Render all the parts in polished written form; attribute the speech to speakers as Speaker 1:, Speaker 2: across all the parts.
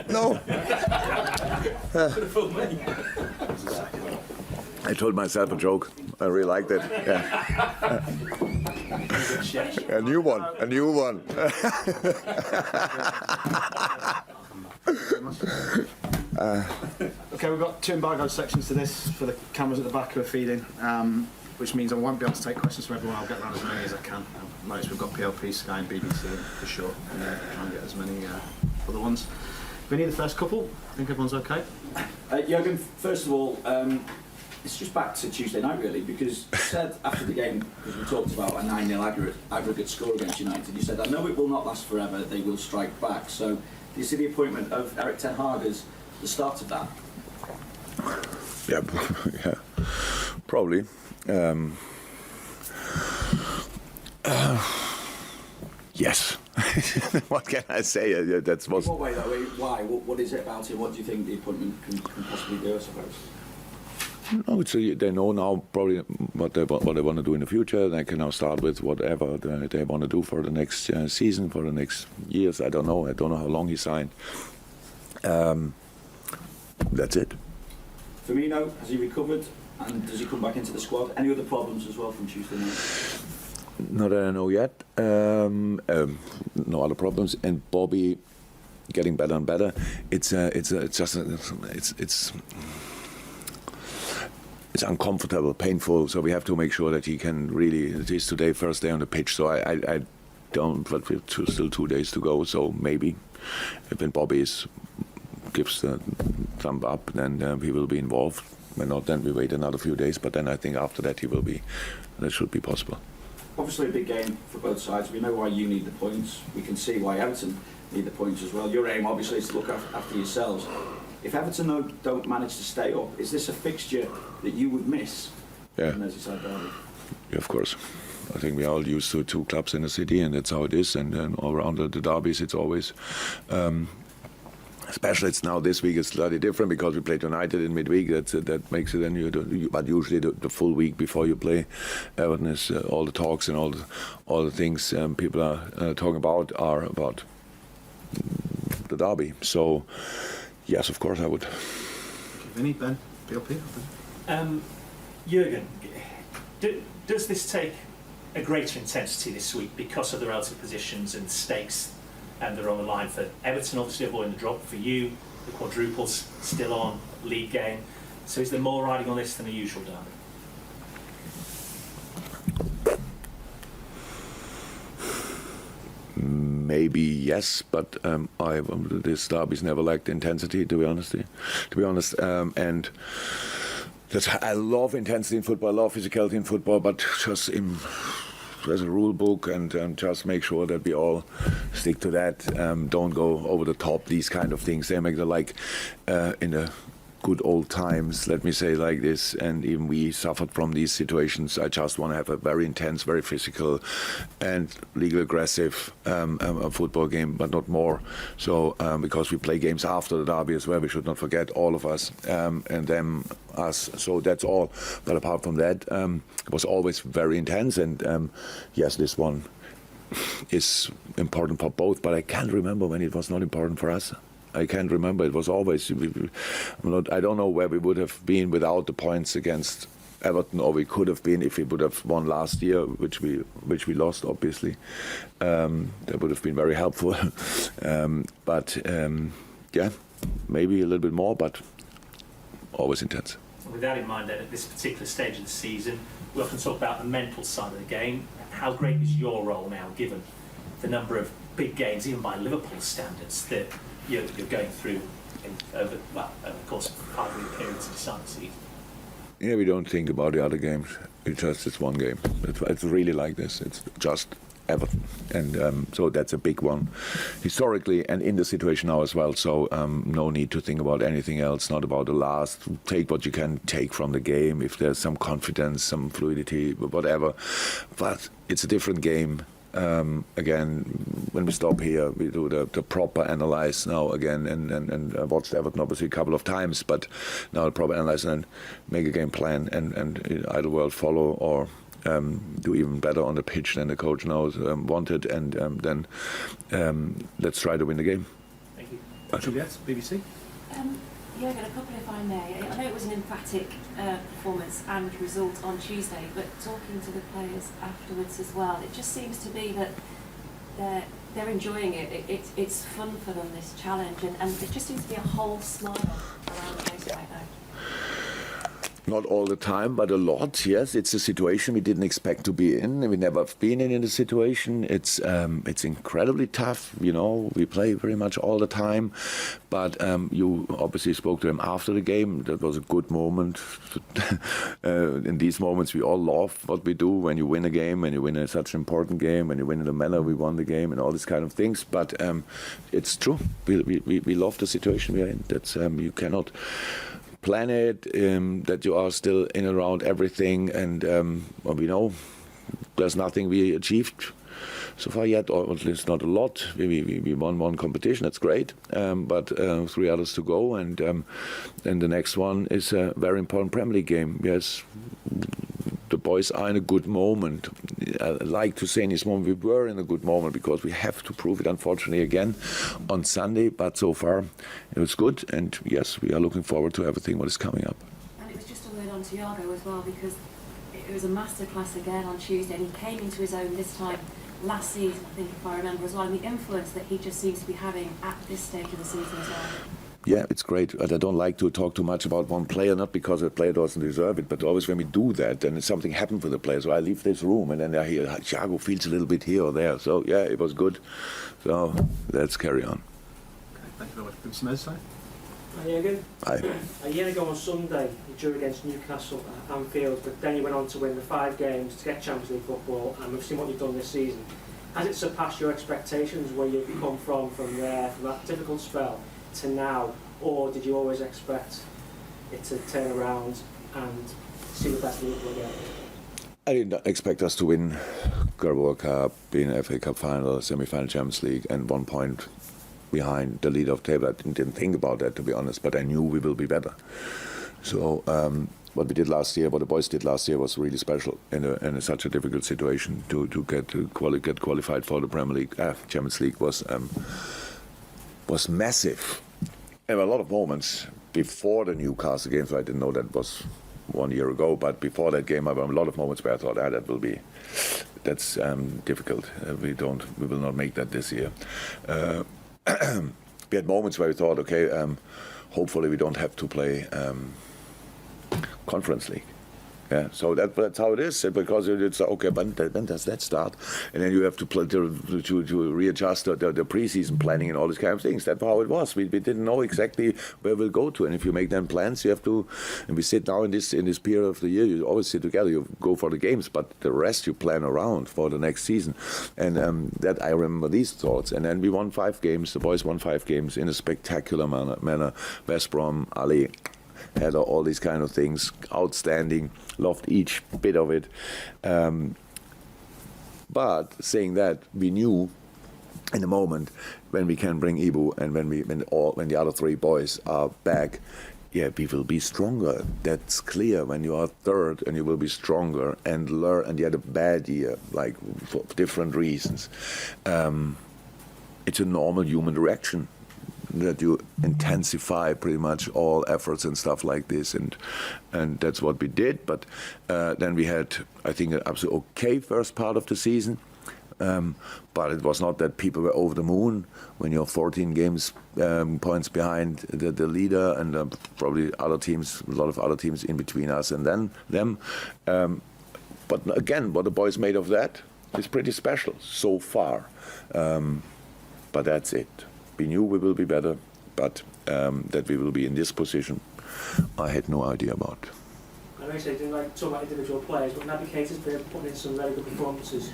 Speaker 1: No. I told myself a joke. I really liked it. Yeah. A new one.
Speaker 2: Okay, we've got 2 embargo sections to this for the cameras at the back who are feeding, which means I won't be able to take questions from everyone. I'll get around as many as I can. I've noticed we've got PLP, Sky and BBC for sure, and try and get as many other ones. Vinny, the first couple, I think everyone's okay?
Speaker 3: Jurgen, first of all, it's just back to Tuesday night really, because you said after the game, because we talked about a 9-0 aggregate score against United, you said, I know it will not last forever, they will strike back. So do you see the appointment of Erik ten Hag as the start of that?
Speaker 1: Yeah, probably. Yes. What can I say? That's what.
Speaker 3: In what way though? Why? What is it about him? What do you think the appointment can possibly do, I suppose?
Speaker 1: No, they know now probably what they want to do in the future. They can now start with whatever they want to do for the next season, for the next years. I don't know how long he signed. That's it.
Speaker 3: Firmino, has he recovered? And does he come back into the squad? Any other problems as well from Tuesday night?
Speaker 1: Not that I know yet. No other problems. And Bobby getting better and better. It's uncomfortable, painful. So we have to make sure that he can really. It is today first day on the pitch. So I don't. But we're still 2 days to go. So maybe when Bobby gives the thumb up, then he will be involved. When not, then we wait another few days. But then I think after that he will be. That should be possible.
Speaker 3: Obviously a big game for both sides. We know why you need the points. We can see why Everton need the points as well. Your aim obviously is to look after yourselves. If Everton don't manage to stay up, is this a fixture that you would miss?
Speaker 1: Yeah.
Speaker 3: In Merseyside derby?
Speaker 1: Yeah, of course. I think we are all used to 2 clubs in the city, and that's how it is. And all around the derbies, it's always. Especially it's now this week it's slightly different because we played United in midweek. That makes it. And but usually the full week before you play, Everton is all the talks and all the things people are talking about are about the derby. So yes, of course I would.
Speaker 2: Vinny, Ben, PLP.
Speaker 4: Jurgen, does this take a greater intensity this week because of the relative positions and stakes? And they're on the line for Everton, obviously avoiding the drop. For you, the quadruple's still on, league game. So is there more riding on this than the usual derby?
Speaker 1: Maybe yes, but this derby's never lacked intensity. To be honest, and I love intensity in football. I love physicality in football, but just there's a rule book, and just make sure that we all stick to that. Don't go over the top. These kind of things they make it like in the good old times. Let me say like this. And even we suffered from these situations. I just want to have a very intense, very physical, and legal aggressive football game, but not more. So because we play games after the derby as well, we should not forget all of us and them. Us, so that's all. But apart from that, it was always very intense. And yes, this one is important for both. But I can't remember when it was not important for us. I can't remember. It was always. I don't know where we would have been without the points against Everton, or we could have been if we would have won last year, which we lost, obviously. That would have been very helpful. But yeah, maybe a little bit more, but always intense.
Speaker 4: With that in mind, then, at this particular stage of the season, we often talk about the mental side of the game. How great is your role now, given the number of big games, even by Liverpool standards, that you're going through over the course of 5 week periods to decide the season?
Speaker 1: Yeah, we don't think about the other games. It's one game. It's really like this. It's just Everton, and so that's a big one historically and in the situation now as well. So no need to think about anything else, not about the last. Take what you can take from the game, if there's some confidence, some fluidity, whatever. But it's a different game. Again, when we stop here, we do the proper analyze now again, and I watched Everton obviously a couple of times, but now the proper analyze and make a game plan, and either world follow or do even better on the pitch than the coach knows wanted, and then let's try to win the game.
Speaker 4: Thank you.
Speaker 2: Juliet, BBC.
Speaker 5: Yeah, I've got a couple if I may. I know it was an emphatic performance and result on Tuesday, but talking to the players afterwards as well, it just seems to be that they're enjoying it. It's fun for them, this challenge, and it just seems to be a whole smile around the place right now.
Speaker 1: Not all the time, but a lot. Yes, it's a situation we didn't expect to be in. We never have been in a situation. It's incredibly tough. You know, we play very much all the time. But you obviously spoke to him after the game. That was a good moment. In these moments, we all love what we do when you win a game, when you win such an important game, when you win in the manner we won the game, and all these kind of things. But it's true. We love the situation we're in. That's you cannot plan it, that you are still in and around everything, and well, we know there's nothing we achieved so far yet, or at least not a lot. We won one competition, that's great, but 3 others to go, and then the next one is a very important Premier League game. Yes, the boys are in a good moment. I like to say in this moment we were in a good moment, because we have to prove it, unfortunately, again on Sunday, but so far it was good, and yes, we are looking forward to everything what is coming up.
Speaker 5: And it was just a word on Thiago as well, because it was a masterclass again on Tuesday, and he came into his own this time last season, I think, if I remember as well, and the influence that he just seems to be having at this stage of the season as well.
Speaker 1: Yeah, it's great. I don't like to talk too much about one player, not because a player doesn't deserve it, but always when we do that, then something happened for the player. So I leave this room, and then I hear Thiago feels a little bit here or there. So yeah, it was good. So let's carry on.
Speaker 2: Okay, thank you very much. BBC Merseyside.
Speaker 6: Hi, Jurgen.
Speaker 1: Hi.
Speaker 6: A year ago on Sunday, you drew against Newcastle at Anfield, but then you went on to win the 5 games to get Champions League football, and we've seen what you've done this season. Has it surpassed your expectations, where you've come from there, from that difficult spell to now, or did you always expect it to turn around and see the best Liverpool again?
Speaker 1: I didn't expect us to win Carabao Cup, be in FA Cup final, semi-final Champions League, and 1 point behind the leader of the table. I didn't think about that, to be honest, but I knew we will be better. So what we did last year, what the boys did last year, was really special in such a difficult situation. To get qualified for the Premier League, Champions League was massive. There were a lot of moments before the Newcastle game, so I didn't know that was 1 year ago, but before that game, there were a lot of moments where I thought, that's difficult. We will not make that this year. We had moments where we thought, okay, hopefully we don't have to play Conference League. Yeah, so that's how it is, because it's okay. When does that start? And then you have to play to readjust the preseason planning and all these kind of things. That's how it was. We didn't know exactly where we'll go to, and if you make then plans, you have to. And we sit now in this period of the year. You always sit together. You go for the games, but the rest you plan around for the next season. And that I remember these thoughts. And then we won 5 games. The boys won 5 games in a spectacular manner. West Brom, Ali, header, all these kind of things, outstanding, loved each bit of it. But saying that, we knew in the moment when we can bring Ibu and when the other 3 boys are back, yeah, we will be stronger. That's clear. When you are third, and you will be stronger and learn. And you had a bad year, like for different reasons. It's a normal human reaction, that you intensify pretty much all efforts and stuff like this, and that's what we did. But then we had, I think, an absolutely okay first part of the season, but it was not that people were over the moon when you're 14 games points behind the leader, and probably other teams, a lot of other teams in between us and then them. But again, what the boys made of that is pretty special so far. But that's it. We knew we will be better, but that we will be in this position, I had no idea about.
Speaker 6: I know you said you didn't like talk about individual players, but Naby Keita's been putting in some very good performances.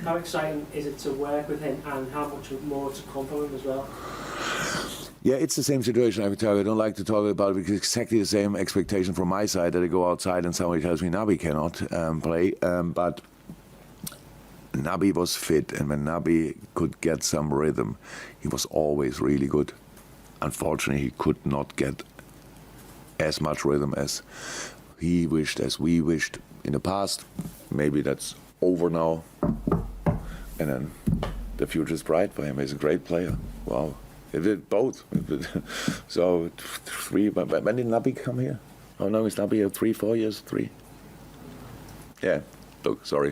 Speaker 6: How exciting is it to work with him, and how much more to come from him as well?
Speaker 1: Yeah, it's the same situation. I don't like to talk about it, because it's exactly the same expectation from my side, that I go outside and somebody tells me Naby cannot play. But Naby was fit, and when Naby could get some rhythm, he was always really good. Unfortunately, he could not get as much rhythm as he wished, as we wished. in the past. Maybe that's over now. And then the future is bright for him. He's a great player. Wow. He did both. So 3, when did Naby come here? Oh no, is Naby here 3-4 years? 3? Yeah. Look, sorry.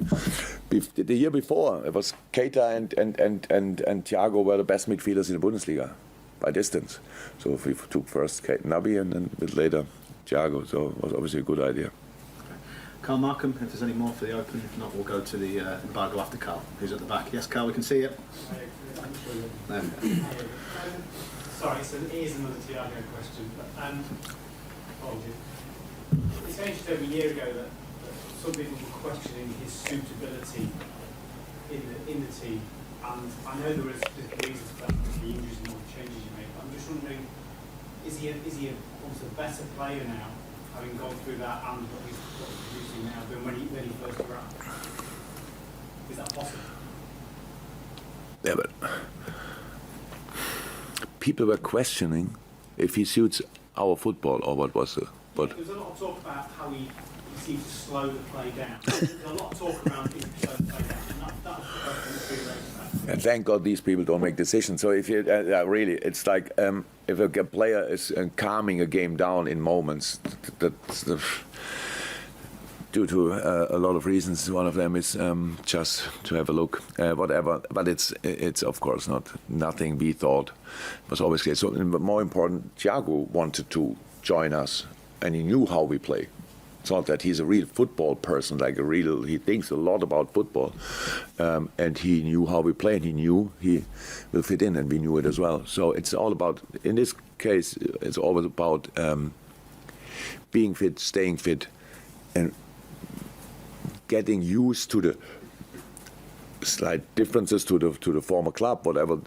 Speaker 1: The year before, it was Keita and Thiago were the best midfielders in the Bundesliga by distance. So if we took first Naby and then a bit later Thiago, so it was obviously a good idea.
Speaker 2: Carl Markham, if there's any more for the Open, if not, we'll go to the embargo after Carl, who's at the back. Yes, Carl, we can see you.
Speaker 7: Sorry, so it is another Thiago question, but apologies. It's only just over a year ago that some people were questioning his suitability in the team, and I know there was different reasons for that, the injuries and all the changes you made, but I'm just wondering, is he almost a better player now, having gone through that and what he's producing now than when he first arrived? Is that possible?
Speaker 1: Yeah, but people were questioning if he suits our football or what was it. But
Speaker 7: there was a lot of talk about how he seems to slow the play down. There's a lot of talk around him slowing the play down, and that was
Speaker 1: and thank God these people don't make decisions. So if you really, it's like if a player is calming a game down in moments, that's due to a lot of reasons. One of them is just to have a look, whatever. But it's of course nothing we thought was always clear. So more important, Thiago wanted to join us, and he knew how we play. It's not that he's a real football person, he thinks a lot about football, and he knew how we play, and he knew he will fit in, and we knew it as well. So it's all about, in this case, it's always about being fit, staying fit, and getting used to the slight differences to the former club, whatever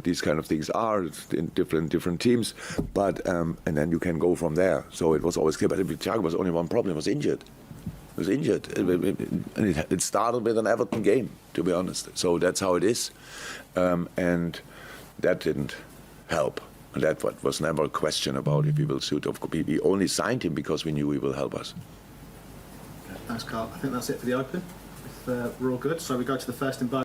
Speaker 1: these kind of things are in different teams. But and then you can go from there. So it was always clear. But Thiago was only one problem. He was injured. He was injured, and it started with an Everton game, to be honest. So that's how it is, and that didn't help. And that was never a question about if he will suit. We only signed him because we knew he will help us.
Speaker 2: Thanks, Carl. I think that's it for the Open. If we're all good, so we go to the first embargo.